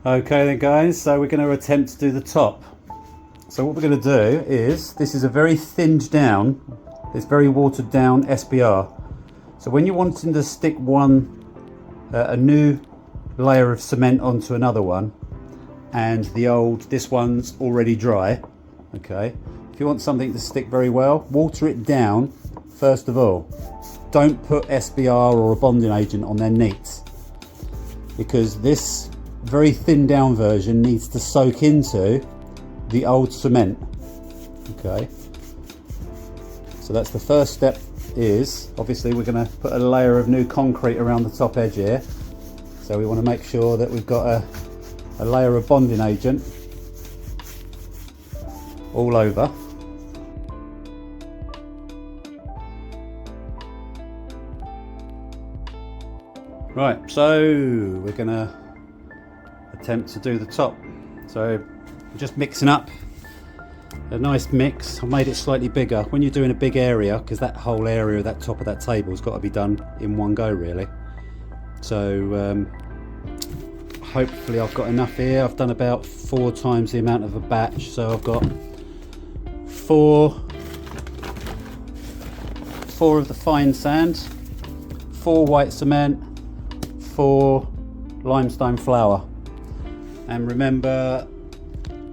Okay then guys, so we're going to attempt to do the top. So what we're going to do is, this is a very thinned down, it's very watered down SBR. So when you're wanting to stick a new layer of cement onto another one, and this one's already dry, okay, if you want something to stick very well, water it down first of all. Don't put SBR or a bonding agent on there neat, because this very thin down version needs to soak into the old cement. Okay, so that's the first step. Is obviously we're going to put a layer of new concrete around the top edge here, so we want to make sure that we've got a layer of bonding agent all over. Right, so we're going to attempt to do the top. So I'm just mixing up a nice mix. I made it slightly bigger. When you're doing a big area, because that whole area, that top of that table has got to be done in one go really. So hopefully I've got enough here. I've done about 4 times the amount of a batch, so I've got four of the fine sand, 4 white cement, 4 limestone flour, and remember,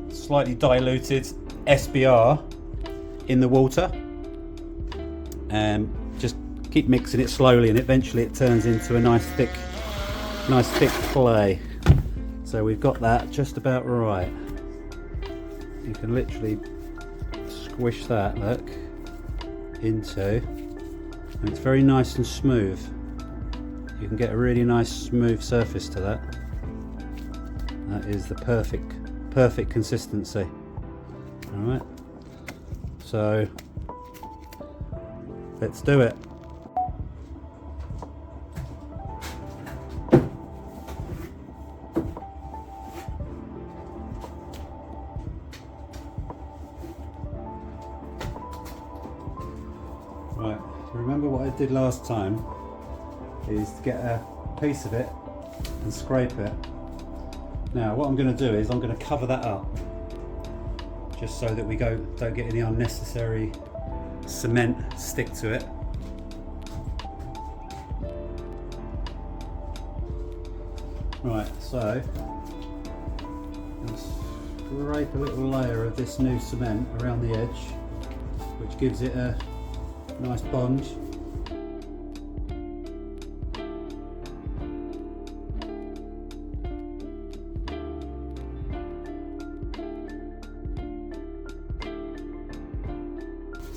slightly diluted SBR in the water, and just keep mixing it slowly, and eventually it turns into a nice thick clay. So we've got that just about right. You can literally squish that, look, into, and it's very nice and smooth. You can get a really nice smooth surface to that. That is the perfect consistency. Alright, so let's do it. Right, remember what I did last time is to get a piece of it and scrape it. Now what I'm going to do is I'm going to cover that up, just so that we don't get any unnecessary cement stick to it. Right, so let's scrape a little layer of this new cement around the edge, which gives it a nice bond.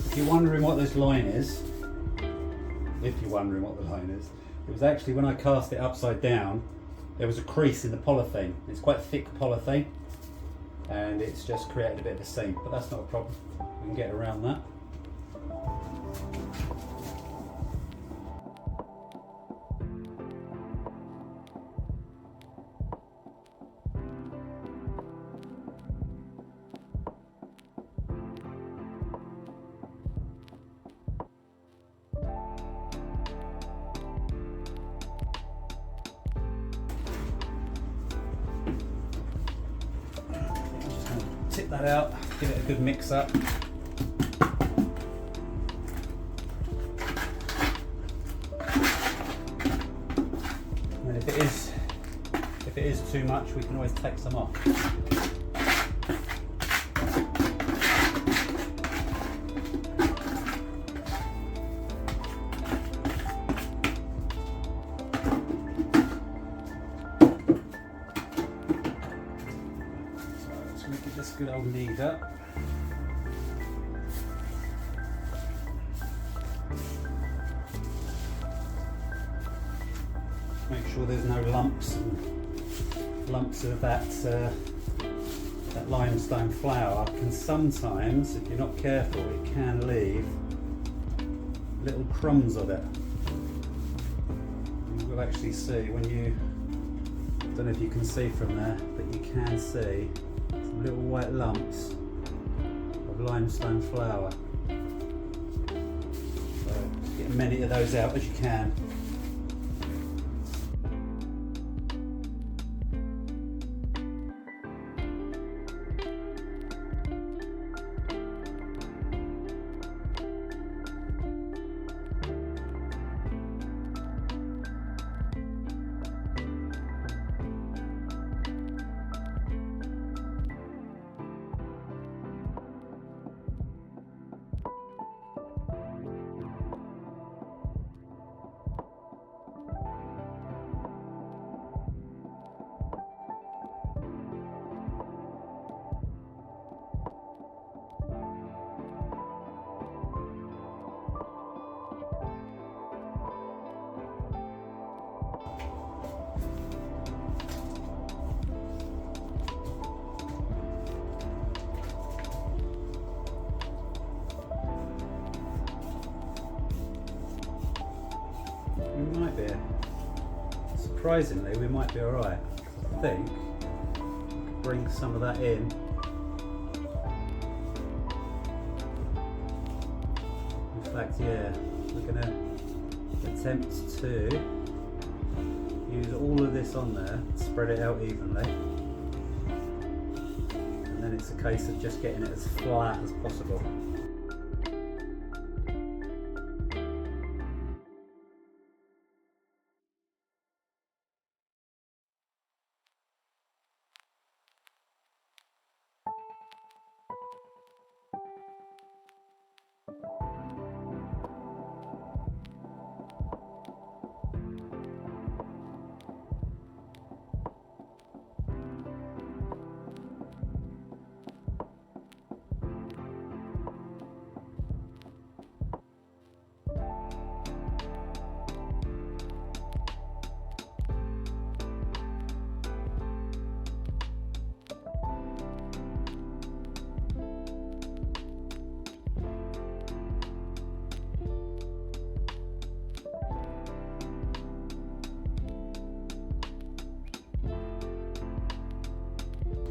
If you're wondering what this line is, it was actually when I cast it upside down, there was a crease in the polythene. It's quite thick polythene, and it's just created a bit of a seam, but that's not a problem. We can get around that. Tip that out, give it a good mix up. And if it is too much, we can always take some off. This good old knead up. Make sure there's no lumps of that limestone flour. Can sometimes, if you're not careful, it can leave little crumbs of it. You will actually see when you, I don't know if you can see from there, but you can see little white lumps of limestone flour. So get as many of those out as you can. surprisingly we might be alright. I think bring some of that in. In fact, yeah, we're going to attempt to use all of this on there, spread it out evenly, and then it's a case of just getting it as flat as possible.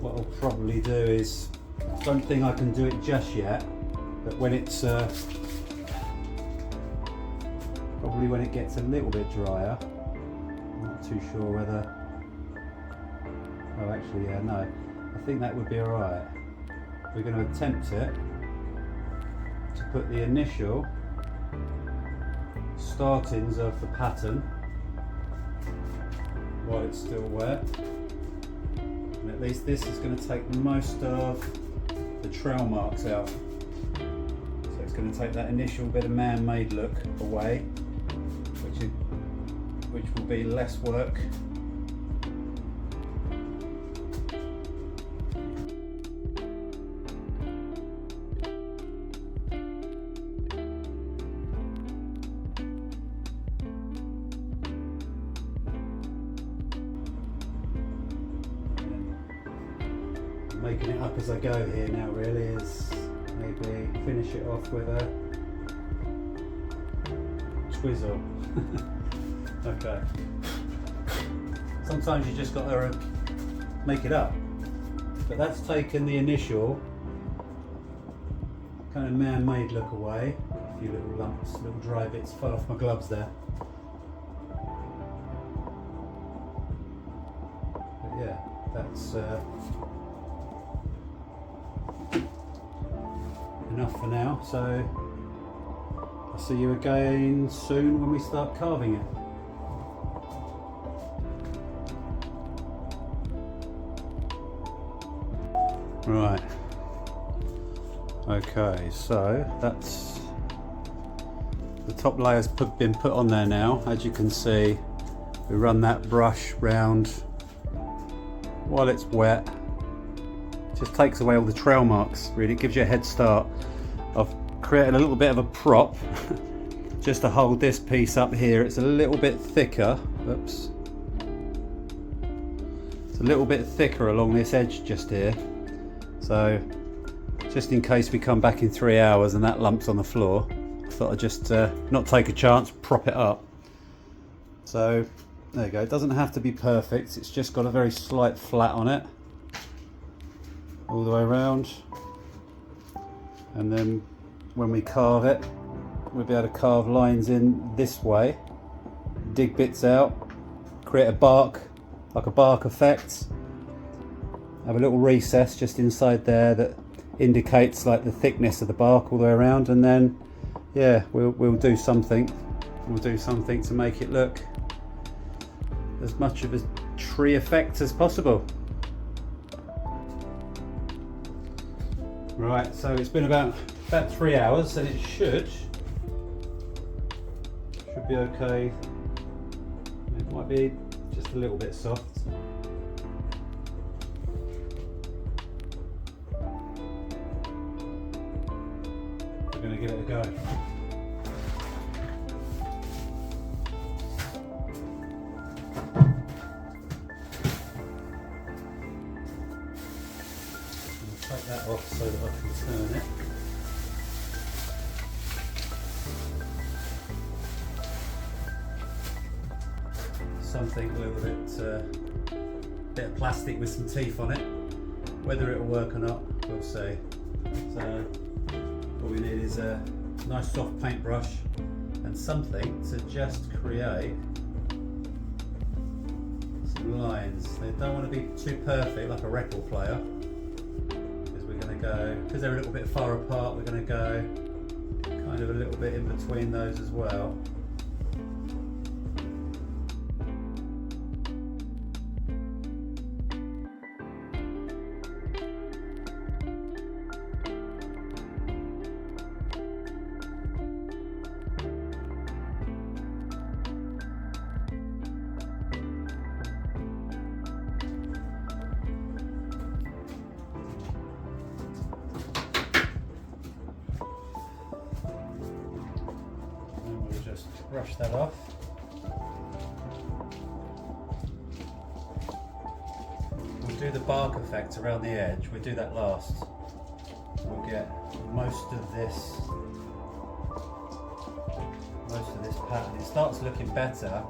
What I'll probably do is, don't think I can do it just yet, but when it's probably when it gets a little bit drier, I'm not too sure whether, oh actually yeah, no, I think that would be alright. We're going to attempt it to put the initial startings of the pattern while it's still wet. And at least this is going to take most of the trail marks out. So it's going to take that initial bit of man-made look away, which will be less work. Making it up as I go here now really is maybe finish it off with a twizzle. Okay. Sometimes you just got to make it up, but that's taken the initial kind of man-made look away. A few little lumps, little dry bits fell off my gloves there. But yeah, that's enough for now, so I'll see you again soon when we start carving it. Right, okay, so that's the top layer's been put on there now. As you can see, we run that brush round while it's wet. Just takes away all the trail marks, really. It gives you a head start. I've created a little bit of a prop just to hold this piece up here. It's a little bit thicker. Oops. It's a little bit thicker along this edge just here. So just in case we come back in 3 hours and that lump's on the floor, I thought I'd just not take a chance, prop it up. So there you go. It doesn't have to be perfect. It's just got a very slight flat on it all the way around, and then when we carve it, we'll be able to carve lines in this way, dig bits out, create a bark, like a bark effect, have a little recess just inside there that indicates like the thickness of the bark all the way around, and then yeah, we'll do something to make it look as much of a tree effect as possible. Right, so it's been about 3 hours, and it should be okay. It might be just a little bit soft. We're going to give it a go. Take that off so that I can turn it. Some something a little bit of plastic with some teeth on it. Whether it'll work or not, we'll see. So all we need is a nice soft paintbrush and something to just create some lines. They don't want to be too perfect like a record player, because we're going to go, because they're a little bit far apart, we're going to go kind of a little bit in between those as well. Just brush that off. We'll do the bark effect around the edge, we'll do that last. We'll get most of this pattern. It starts looking better.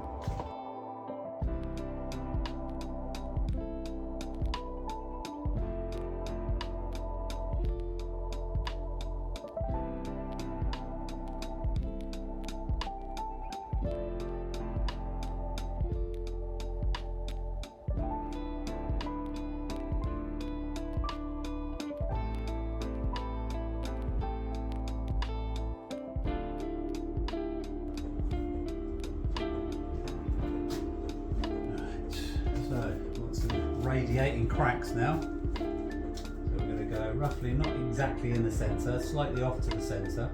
Radiating cracks now. So we're going to go roughly, not exactly in the centre, slightly off to the centre,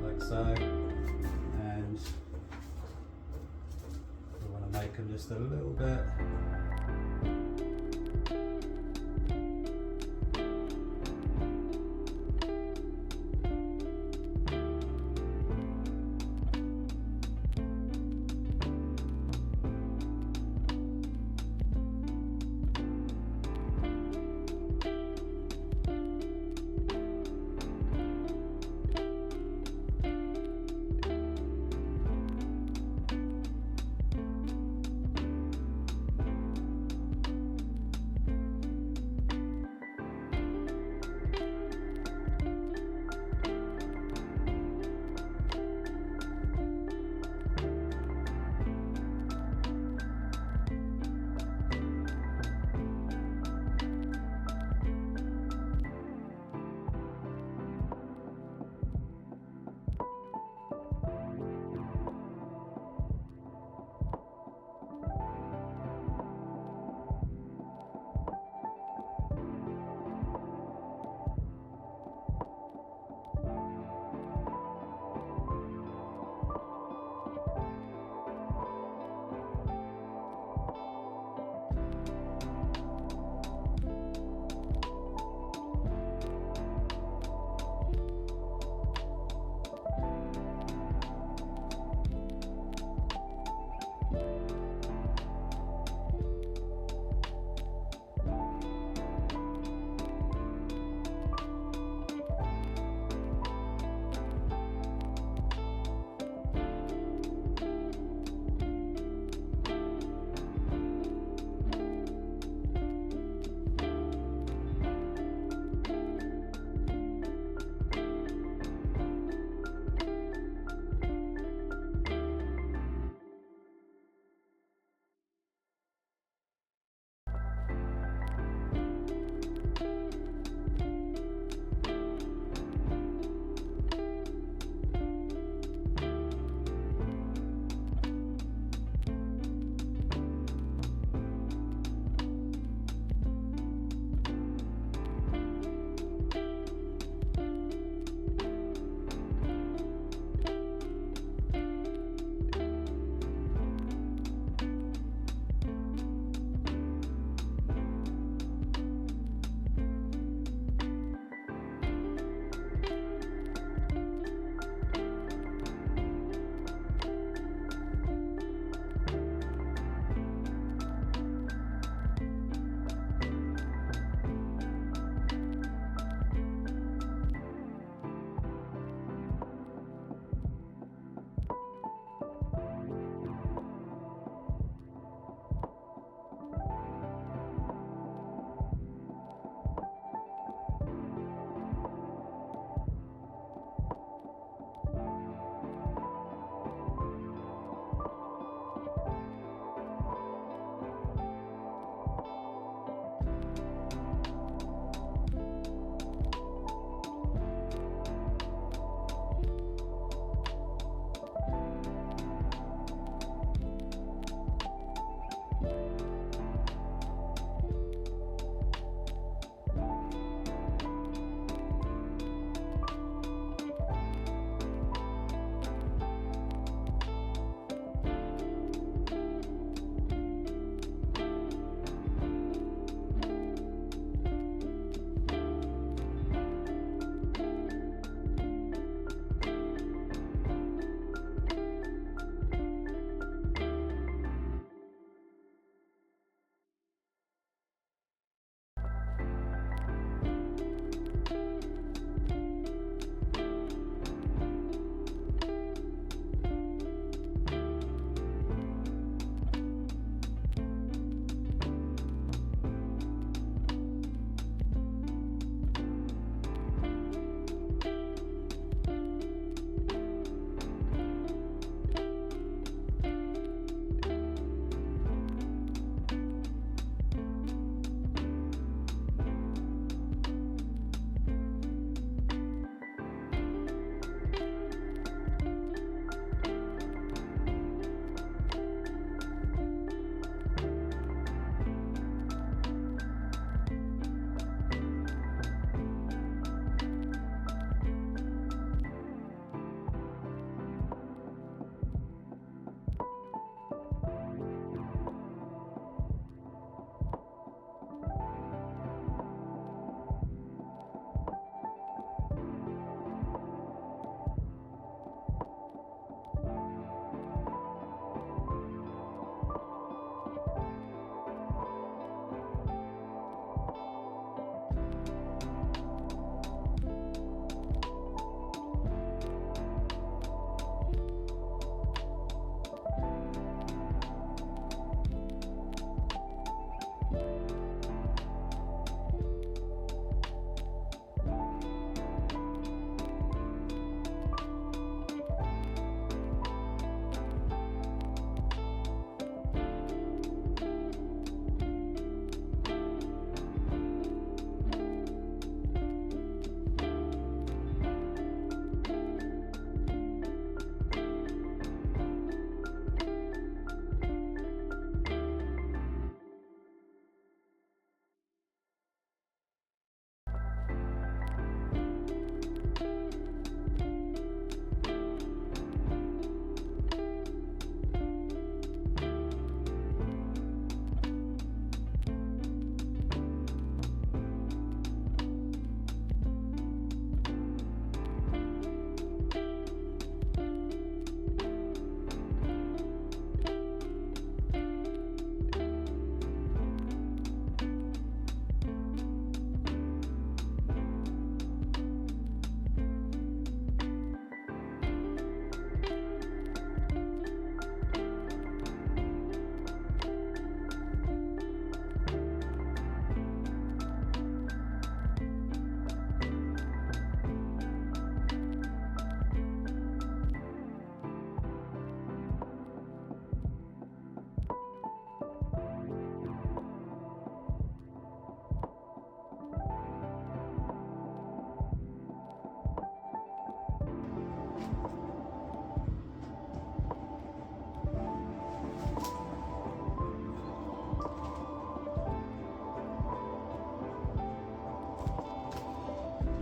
like so. And we want to make them just a little bit.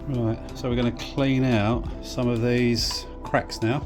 Right, so we're going to clean out some of these cracks now.